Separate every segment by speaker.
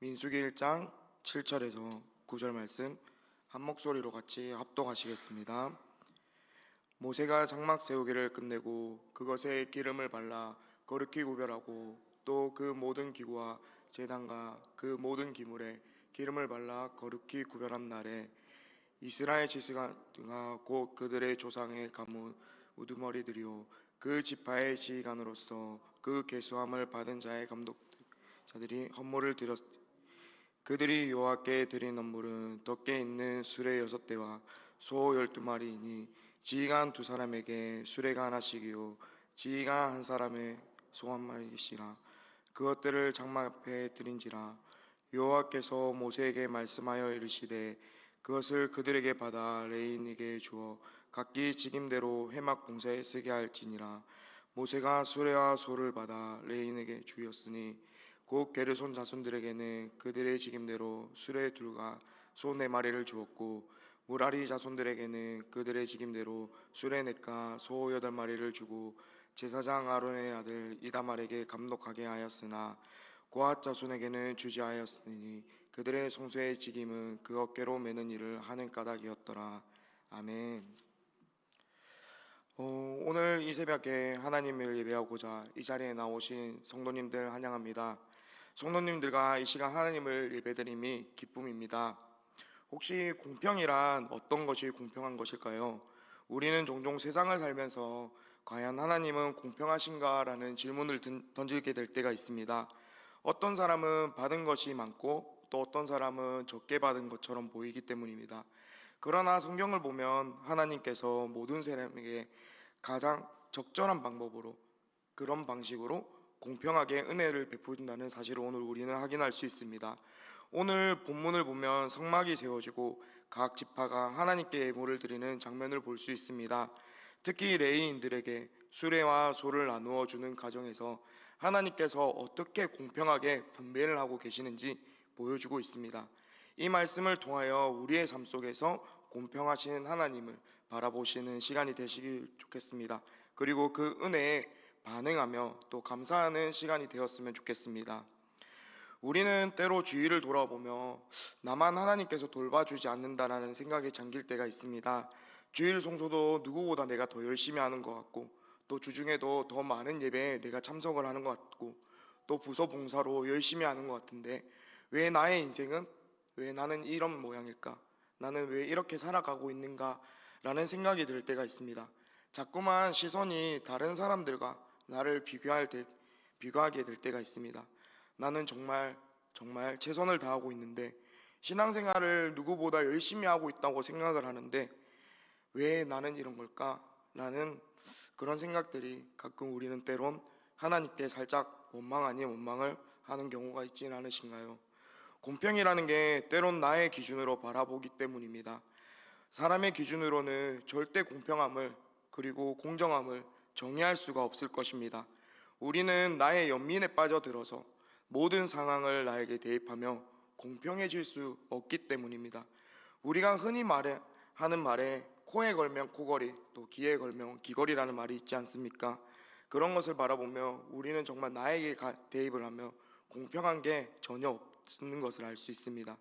Speaker 1: 민수기 1장 7절에서 9절 말씀 한 목소리로 같이 합독하시겠습니다. 모세가 장막 세우기를 끝내고 그것에 기름을 발라 거룩히 구별하고 또 그 모든 기구와 제단과 그 모든 기물에 기름을 발라 거룩히 구별한 날에 이스라엘 지스가 곧 그들의 조상의 가문 우두머리들이요 그 지파의 지휘관으로서 그 계수함을 받은 자의 감독자들이 헌물을 드렸. 그들이 여호와께 드린 헌물은 덮개 있는 수레 6대와 소 12마리이니 지휘관 2사람에게 수레가 하나씩이요 지휘관 한 사람의 소 한 마리씩이라. 그것들을 장막 앞에 드린지라. 여호와께서 모세에게 말씀하여 이르시되 그것을 그들에게 받아 레인에게 주어 각기 직임대로 회막 봉사에 쓰게 할지니라. 모세가 수레와 소를 받아 레인에게 주었으니 곧 게르손 자손들에게는 그들의 직임대로 수레 둘과 소 4마리를 주었고 무라리 자손들에게는 그들의 직임대로 수레 4과 소 8마리를 주고 제사장 아론의 아들 이다말에게 감독하게 하였으나 고앗 자손에게는 주지 하였으니 그들의 송수의 직임은 그 어깨로 매는 일을 하는 까닭이었더라. 아멘. 오늘 이 새벽에 하나님을 예배하고자 이 자리에 나오신 성도님들 환영합니다. 성도님들과 이 시간 하나님을 예배드림이 기쁨입니다. 혹시 공평이란 어떤 것이 공평한 것일까요? 우리는 종종 세상을 살면서 과연 하나님은 공평하신가라는 질문을 던지게 될 때가 있습니다. 어떤 사람은 받은 것이 많고 또 어떤 사람은 적게 받은 것처럼 보이기 때문입니다. 그러나 성경을 보면 하나님께서 모든 사람에게 가장 적절한 방법으로 그런 방식으로 공평하게 은혜를 베푸신다는 사실을 오늘 우리는 확인할 수 있습니다. 오늘 본문을 보면 성막이 세워지고 각 지파가 하나님께 예물을 드리는 장면을 볼 수 있습니다. 특히 레위인들에게 수레와 소를 나누어 주는 과정에서 하나님께서 어떻게 공평하게 분배를 하고 계시는지 보여주고 있습니다. 이 말씀을 통하여 우리의 삶 속에서 공평하신 하나님을 바라보시는 시간이 되시길 좋겠습니다. 그리고 그 은혜에 반응하며 또 감사하는 시간이 되었으면 좋겠습니다. 우리는 때로 주위를 돌아보며 나만 하나님께서 돌봐주지 않는다라는 생각에 잠길 때가 있습니다. 주일 성소도 누구보다 내가 더 열심히 하는 것 같고 또 주중에도 더 많은 예배에 내가 참석을 하는 것 같고 또 부서 봉사로 열심히 하는 것 같은데 왜 나의 인생은 왜 나는 이런 모양일까? 나는 왜 이렇게 살아가고 있는가? 라는 생각이 들 때가 있습니다. 자꾸만 시선이 다른 사람들과 나를 비교하게 될 때가 있습니다. 나는 정말 최선을 다하고 있는데 신앙생활을 누구보다 열심히 하고 있다고 생각을 하는데 왜 나는 이런 걸까? 라는 그런 생각들이 가끔 우리는 때론 하나님께 살짝 원망 아닌 원망을 하는 경우가 있지는 않으신가요? 공평이라는 게 때론 나의 기준으로 바라보기 때문입니다. 사람의 기준으로는 절대 공평함을 그리고 공정함을 정의할 수가 없을 것입니다. 우리는 나의 연민에 빠져들어서 모든 상황을 나에게 대입하며 공평해질 수 없기 때문입니다. 우리가 흔히 하는 말에 코에 걸면 코걸이 또 귀에 걸면 귀걸이라는 말이 있지 않습니까? 그런 것을 바라보며 우리는 정말 나에게 대입을 하며 공평한 게 전혀 없는 것을 알 수 있습니다.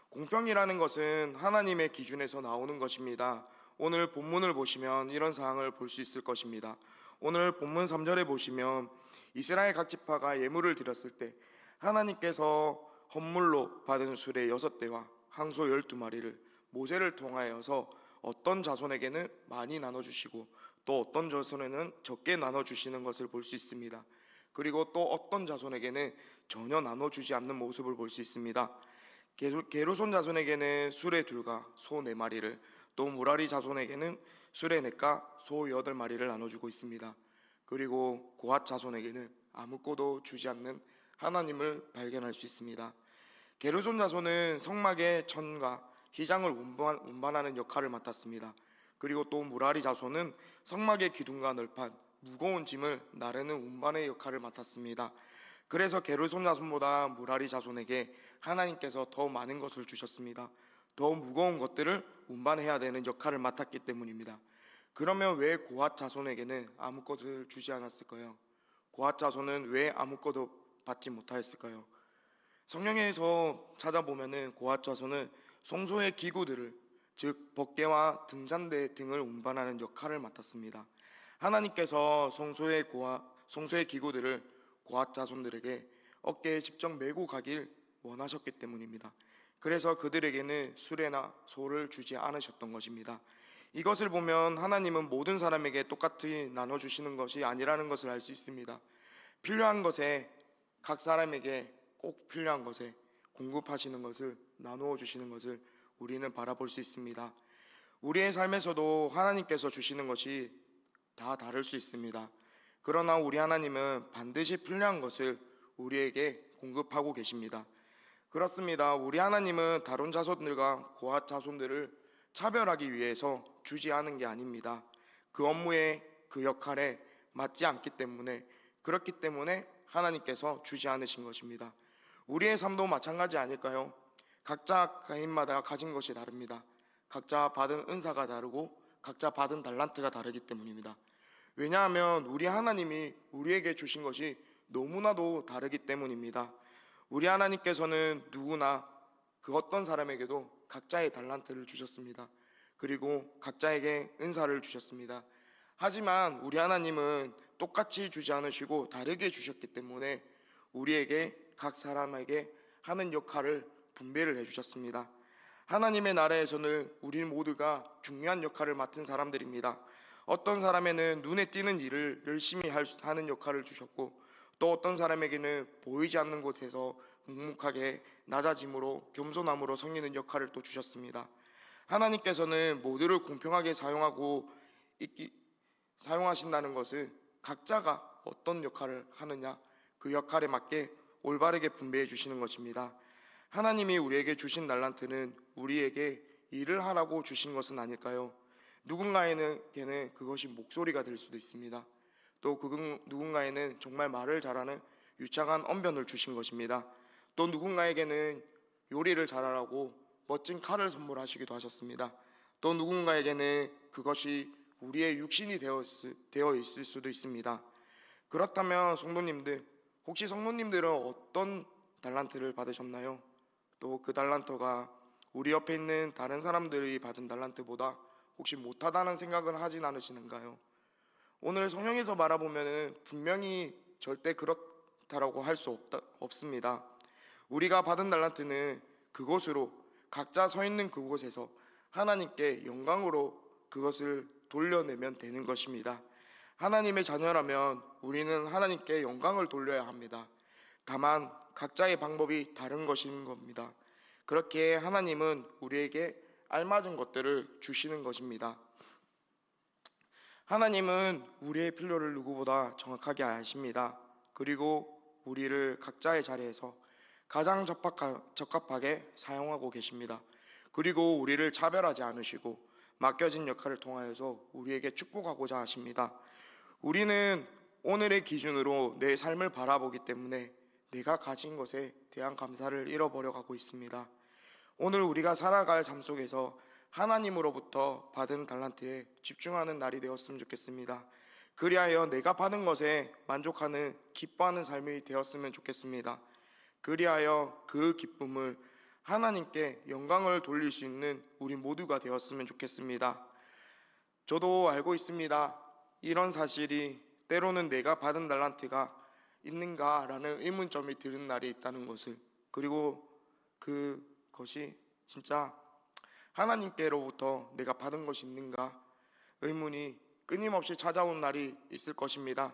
Speaker 1: 공평이라는 것은 하나님의 기준에서 나오는 것입니다. 오늘 본문을 보시면 이런 사항을 볼 수 있을 것입니다. 오늘 본문 3절에 보시면 이스라엘 각 지파가 예물을 드렸을 때 하나님께서 헌물로 받은 수레 6대와 항소 12마리를 모세를 통하여서 어떤 자손에게는 많이 나눠주시고 또 어떤 자손에는 적게 나눠주시는 것을 볼 수 있습니다. 그리고 또 어떤 자손에게는 전혀 나눠주지 않는 모습을 볼 수 있습니다. 게르손 자손에게는 수레 2과 소 4마리를 또 무라리 자손에게는 수레 4과 소 8마리를 나눠주고 있습니다. 그리고 고앗 자손에게는 아무것도 주지 않는 하나님을 발견할 수 있습니다. 게르손 자손은 성막의 천과 휘장을 운반하는 역할을 맡았습니다. 그리고 또 무라리 자손은 성막의 기둥과 널판, 무거운 짐을 나르는 운반의 역할을 맡았습니다. 그래서 게르손 자손보다 무라리 자손에게 하나님께서 더 많은 것을 주셨습니다. 더 무거운 것들을 운반해야 되는 역할을 맡았기 때문입니다. 그러면 왜 고앗 자손에게는 아무것을 주지 않았을까요? 고앗 자손은 왜 아무것도 받지 못하였을까요? 성경에서 찾아보면은 고앗 자손은 성소의 기구들을, 즉 법궤와 등잔대 등을 운반하는 역할을 맡았습니다. 하나님께서 성소의 기구들을 고앗 자손들에게 어깨에 직접 메고 가길 원하셨기 때문입니다. 그래서 그들에게는 수레나 소를 주지 않으셨던 것입니다. 이것을 보면 하나님은 모든 사람에게 똑같이 나눠주시는 것이 아니라는 것을 알 수 있습니다. 필요한 것에, 각 사람에게 꼭 필요한 것에 공급하시는 것을, 나누어 주시는 것을 우리는 바라볼 수 있습니다. 우리의 삶에서도 하나님께서 주시는 것이 다 다를 수 있습니다. 그러나 우리 하나님은 반드시 필요한 것을 우리에게 공급하고 계십니다. 그렇습니다. 우리 하나님은 다른 자손들과 고앗 자손들을 차별하기 위해서 주지 않은 게 아닙니다. 그 업무에, 그 역할에 맞지 않기 때문에, 그렇기 때문에 하나님께서 주지 않으신 것입니다. 우리의 삶도 마찬가지 아닐까요? 각자 개인마다 가진 것이 다릅니다. 각자 받은 은사가 다르고 각자 받은 달란트가 다르기 때문입니다. 왜냐하면 우리 하나님이 우리에게 주신 것이 너무나도 다르기 때문입니다. 우리 하나님께서는 누구나 그 어떤 사람에게도 각자의 달란트를 주셨습니다. 그리고 각자에게 은사를 주셨습니다. 하지만 우리 하나님은 똑같이 주지 않으시고 다르게 주셨기 때문에 우리에게, 각 사람에게 하는 역할을 분배를 해주셨습니다. 하나님의 나라에서는 우리 모두가 중요한 역할을 맡은 사람들입니다. 어떤 사람에는 눈에 띄는 일을 열심히 하는 역할을 주셨고, 또 어떤 사람에게는 보이지 않는 곳에서 묵묵하게 낮아짐으로, 겸손함으로 섬기는 역할을 또 주셨습니다. 하나님께서는 모두를 공평하게 사용하신다는 것은 각자가 어떤 역할을 하느냐, 그 역할에 맞게 올바르게 분배해 주시는 것입니다. 하나님이 우리에게 주신 달란트는 우리에게 일을 하라고 주신 것은 아닐까요? 누군가에게는 그것이 목소리가 될 수도 있습니다. 또 누군가에는 정말 말을 잘하는 유창한 언변을 주신 것입니다. 또 누군가에게는 요리를 잘하라고 멋진 칼을 선물하시기도 하셨습니다. 또 누군가에게는 그것이 우리의 육신이 되어 있을 수도 있습니다. 그렇다면 성도님들, 혹시 성도님들은 어떤 달란트를 받으셨나요? 또 그 달란트가 우리 옆에 있는 다른 사람들이 받은 달란트보다 혹시 못하다는 생각을 하진 않으시는가요? 오늘 성경에서 바라보면 분명히 절대 그렇다라고 할 수 없습니다. 우리가 받은 달란트는 그곳으로, 각자 서 있는 그곳에서 하나님께 영광으로 그것을 돌려내면 되는 것입니다. 하나님의 자녀라면 우리는 하나님께 영광을 돌려야 합니다. 다만 각자의 방법이 다른 것인 겁니다. 그렇게 하나님은 우리에게 알맞은 것들을 주시는 것입니다. 하나님은 우리의 필요를 누구보다 정확하게 아십니다. 그리고 우리를 각자의 자리에서 가장 적합하게 사용하고 계십니다. 그리고 우리를 차별하지 않으시고 맡겨진 역할을 통하여서 우리에게 축복하고자 하십니다. 우리는 오늘의 기준으로 내 삶을 바라보기 때문에 내가 가진 것에 대한 감사를 잃어버려 가고 있습니다. 오늘 우리가 살아갈 삶 속에서 하나님으로부터 받은 달란트에 집중하는 날이 되었으면 좋겠습니다. 그리하여 내가 받은 것에 만족하는, 기뻐하는 삶이 되었으면 좋겠습니다. 그리하여 그 기쁨을 하나님께 영광을 돌릴 수 있는 우리 모두가 되었으면 좋겠습니다. 저도 알고 있습니다. 이런 사실이, 때로는 내가 받은 달란트가 있는가라는 의문점이 드는 날이 있다는 것을, 그리고 그것이 진짜 하나님께로부터 내가 받은 것이 있는가 의문이 끊임없이 찾아온 날이 있을 것입니다.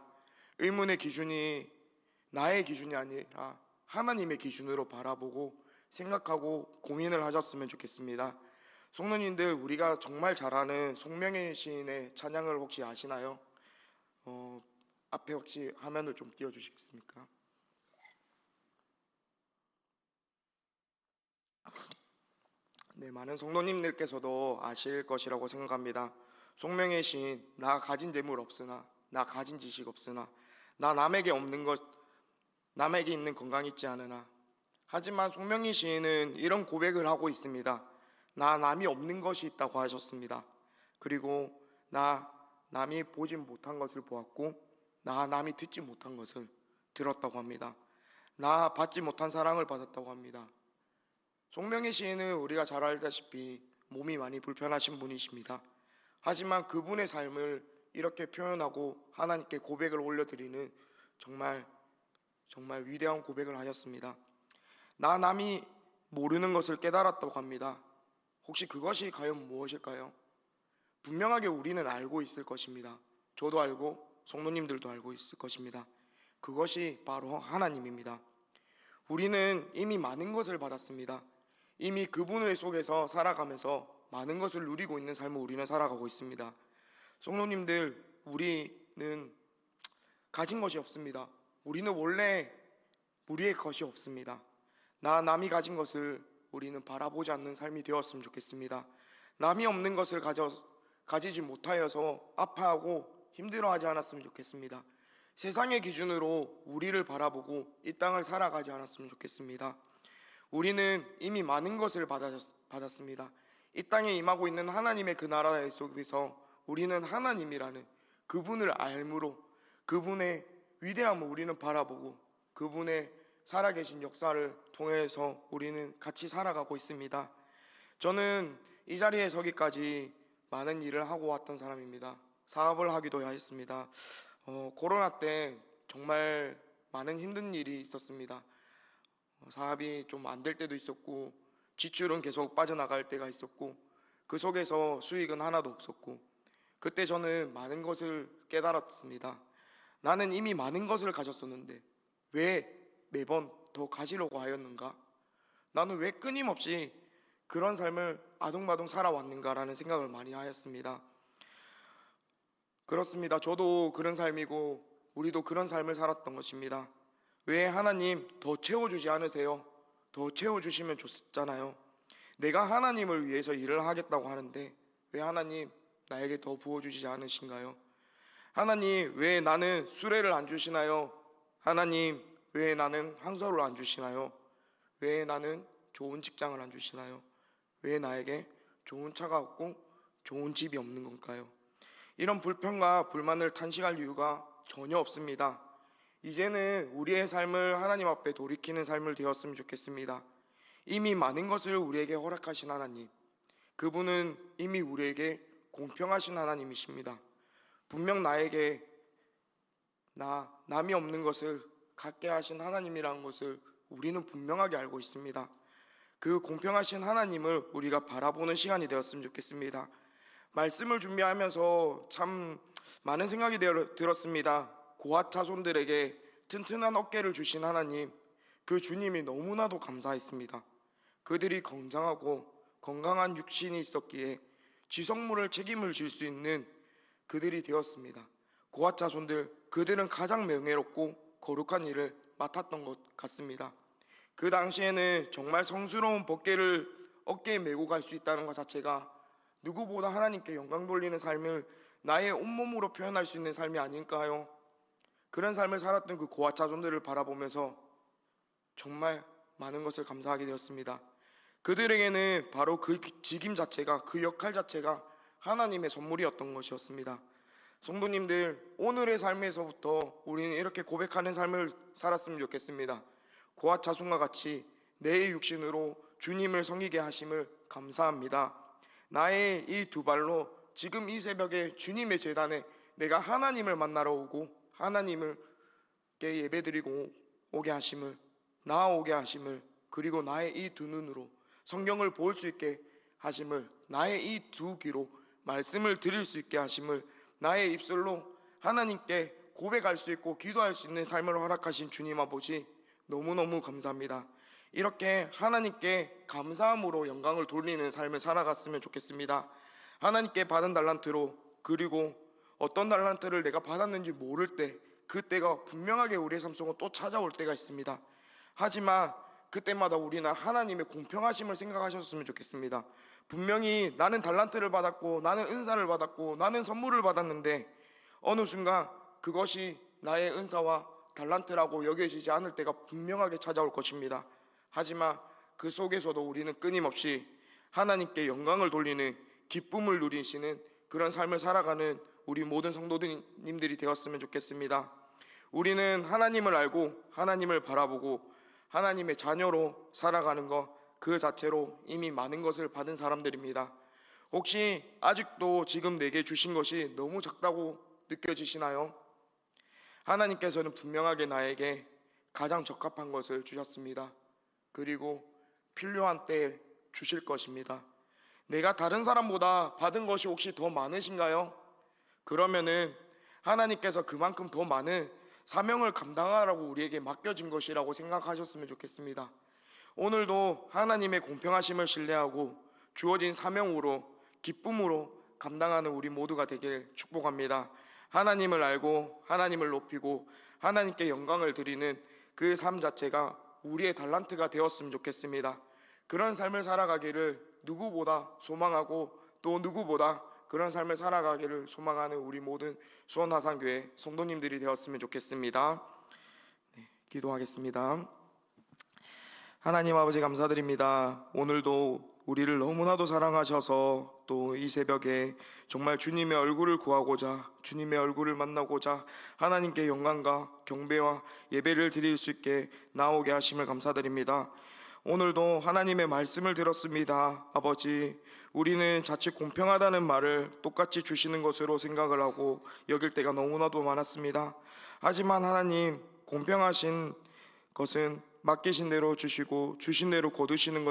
Speaker 1: 의문의 기준이 나의 기준이 아니라 하나님의 기준으로 바라보고 생각하고 고민을 하셨으면 좋겠습니다. 성도님들, 우리가 정말 잘 아는 송명의 시인의 찬양을 혹시 아시나요? 앞에 혹시 화면을 좀 띄워주시겠습니까? 네, 많은 성도님들께서도 아실 것이라고 생각합니다. 송명의 시인, 나 가진 재물 없으나, 나 가진 지식 없으나, 나 남에게 없는 것, 남에게 있는 건강 있지 않으나. 하지만 송명의 시인은 이런 고백을 하고 있습니다. 나 남이 없는 것이 있다고 하셨습니다. 그리고 나 남이 보지 못한 것을 보았고, 나 남이 듣지 못한 것을 들었다고 합니다. 나 받지 못한 사랑을 받았다고 합니다. 송명희 시인은 우리가 잘 알다시피 몸이 많이 불편하신 분이십니다. 하지만 그분의 삶을 이렇게 표현하고 하나님께 고백을 올려드리는 정말 정말 위대한 고백을 하셨습니다. 나 남이 모르는 것을 깨달았다고 합니다. 혹시 그것이 과연 무엇일까요? 분명하게 우리는 알고 있을 것입니다. 저도 알고 성도님들도 알고 있을 것입니다. 그것이 바로 하나님입니다. 우리는 이미 많은 것을 받았습니다. 이미 그분의 속에서 살아가면서 많은 것을 누리고 있는 삶을 우리는 살아가고 있습니다. 성도님들, 우리는 가진 것이 없습니다. 우리는 원래 우리의 것이 없습니다. 남이 가진 것을 우리는 바라보지 않는 삶이 되었으면 좋겠습니다. 남이 없는 것을 가지지 못하여서 아파하고 힘들어하지 않았으면 좋겠습니다. 세상의 기준으로 우리를 바라보고 이 땅을 살아가지 않았으면 좋겠습니다. 우리는 이미 많은 것을 받았습니다. 이 땅에 임하고 있는 하나님의 그 나라 속에서 우리는 하나님이라는 그분을 알므로 그분의 위대함을 우리는 바라보고 그분의 살아계신 역사를 통해서 우리는 같이 살아가고 있습니다. 저는 이 자리에 서기까지 많은 일을 하고 왔던 사람입니다. 사업을 하기도 했습니다. 코로나 때 정말 많은 힘든 일이 있었습니다. 사업이 좀 안 될 때도 있었고 지출은 계속 빠져나갈 때가 있었고 그 속에서 수익은 하나도 없었고 그때 저는 많은 것을 깨달았습니다. 나는 이미 많은 것을 가졌었는데 왜 매번 더 가지려고 하였는가? 나는 왜 끊임없이 그런 삶을 아둥바둥 살아왔는가라는 생각을 많이 하였습니다. 그렇습니다. 저도 그런 삶이고 우리도 그런 삶을 살았던 것입니다. 왜 하나님 더 채워주지 않으세요? 더 채워주시면 좋잖아요. 내가 하나님을 위해서 일을 하겠다고 하는데 왜 하나님 나에게 더 부어주시지 않으신가요? 하나님 왜 나는 수레를 안 주시나요? 하나님 왜 나는 황소를 안 주시나요? 왜 나는 좋은 직장을 안 주시나요? 왜 나에게 좋은 차가 없고 좋은 집이 없는 건가요? 이런 불평과 불만을 탄식할 이유가 전혀 없습니다. 이제는 우리의 삶을 하나님 앞에 돌이키는 삶을 되었으면 좋겠습니다. 이미 많은 것을 우리에게 허락하신 하나님, 그분은 이미 우리에게 공평하신 하나님이십니다. 분명 나에게 남이 없는 것을 갖게 하신 하나님이라는 것을 우리는 분명하게 알고 있습니다. 그 공평하신 하나님을 우리가 바라보는 시간이 되었으면 좋겠습니다. 말씀을 준비하면서 참 많은 생각이 들었습니다. 고아 자손들에게 튼튼한 어깨를 주신 하나님, 그 주님이 너무나도 감사했습니다. 그들이 건장하고 건강한 육신이 있었기에 지성물을 책임을 질 수 있는 그들이 되었습니다. 고아 자손들, 그들은 가장 명예롭고 거룩한 일을 맡았던 것 같습니다. 그 당시에는 정말 성스러운 법궤를 어깨에 메고 갈 수 있다는 것 자체가 누구보다 하나님께 영광 돌리는 삶을 나의 온몸으로 표현할 수 있는 삶이 아닐까요? 그런 삶을 살았던 그 고아 자손들을 바라보면서 정말 많은 것을 감사하게 되었습니다. 그들에게는 바로 그 직임 자체가, 그 역할 자체가 하나님의 선물이었던 것이었습니다. 성도님들, 오늘의 삶에서부터 우리는 이렇게 고백하는 삶을 살았으면 좋겠습니다. 고아 자손과 같이 내 육신으로 주님을 섬기게 하심을 감사합니다. 나의 이 두 발로 지금 이 새벽에 주님의 제단에 내가 하나님을 만나러 오고 하나님께 예배드리고 오게 하심을, 나아오게 하심을, 그리고 나의 이 두 눈으로 성경을 볼 수 있게 하심을, 나의 이 두 귀로 말씀을 들을 수 있게 하심을, 나의 입술로 하나님께 고백할 수 있고 기도할 수 있는 삶을 허락하신 주님 아버지, 너무너무 감사합니다. 이렇게 하나님께 감사함으로 영광을 돌리는 삶을 살아갔으면 좋겠습니다. 하나님께 받은 달란트로, 그리고 어떤 달란트를 내가 받았는지 모를 때, 그때가 분명하게 우리의 삶 속에 또 찾아올 때가 있습니다. 하지만 그때마다 우리는 하나님의 공평하심을 생각하셨으면 좋겠습니다. 분명히 나는 달란트를 받았고 나는 은사를 받았고 나는 선물을 받았는데 어느 순간 그것이 나의 은사와 달란트라고 여겨지지 않을 때가 분명하게 찾아올 것입니다. 하지만 그 속에서도 우리는 끊임없이 하나님께 영광을 돌리는, 기쁨을 누리시는 그런 삶을 살아가는 우리 모든 성도님들이 되었으면 좋겠습니다. 우리는 하나님을 알고 하나님을 바라보고 하나님의 자녀로 살아가는 것 그 자체로 이미 많은 것을 받은 사람들입니다. 혹시 아직도 지금 내게 주신 것이 너무 작다고 느껴지시나요? 하나님께서는 분명하게 나에게 가장 적합한 것을 주셨습니다. 그리고 필요한 때에 주실 것입니다. 내가 다른 사람보다 받은 것이 혹시 더 많으신가요? 그러면은 하나님께서 그만큼 더 많은 사명을 감당하라고 우리에게 맡겨진 것이라고 생각하셨으면 좋겠습니다. 오늘도 하나님의 공평하심을 신뢰하고 주어진 사명으로 기쁨으로 감당하는 우리 모두가 되길 축복합니다. 하나님을 알고 하나님을 높이고 하나님께 영광을 드리는 그 삶 자체가 우리의 달란트가 되었으면 좋겠습니다. 그런 삶을 살아가기를 누구보다 소망하고 또 누구보다 그런 삶을 살아가기를 소망하는 우리 모든 수원화산교회 성도님들이 되었으면 좋겠습니다. 기도하겠습니다. 하나님 아버지 감사드립니다. 오늘도 우리를 너무나도 사랑하셔서 또 이 새벽에 정말 주님의 얼굴을 구하고자 주님의 얼굴을 만나고자 하나님께 영광과 경배와 예배를 드릴 수 있게 나오게 하심을 감사드립니다. 오늘도 하나님의 말씀을 들었습니다. 아버지, 우리는 자칫 공평하다는 말을 똑같이 주시는 것으로 생각을 하고 여길 때가 너무나도 많았습니다. 하지만 하나님, 공평하신 것은 맡기신 대로 주시고 주신 대로 거두시는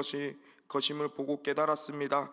Speaker 1: 것임을 보고 깨달았습니다.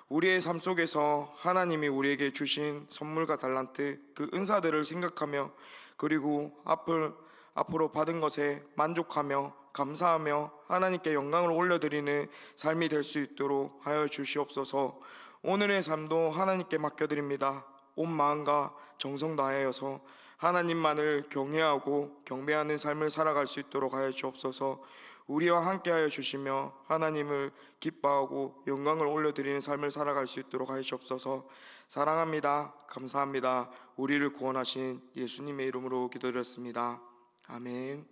Speaker 1: 우리의 삶 속에서 하나님이 우리에게 주신 선물과 달란트, 그 은사들을 생각하며 그리고 앞으로 받은 것에 만족하며 감사하며 하나님께 영광을 올려드리는 삶이 될 수 있도록 하여 주시옵소서. 오늘의 삶도 하나님께 맡겨드립니다. 온 마음과 정성 다하여서 하나님만을 경외하고 경배하는 삶을 살아갈 수 있도록 하여 주옵소서. 우리와 함께하여 주시며 하나님을 기뻐하고 영광을 올려드리는 삶을 살아갈 수 있도록 하여 주옵소서. 사랑합니다. 감사합니다. 우리를 구원하신 예수님의 이름으로 기도드렸습니다. 아멘.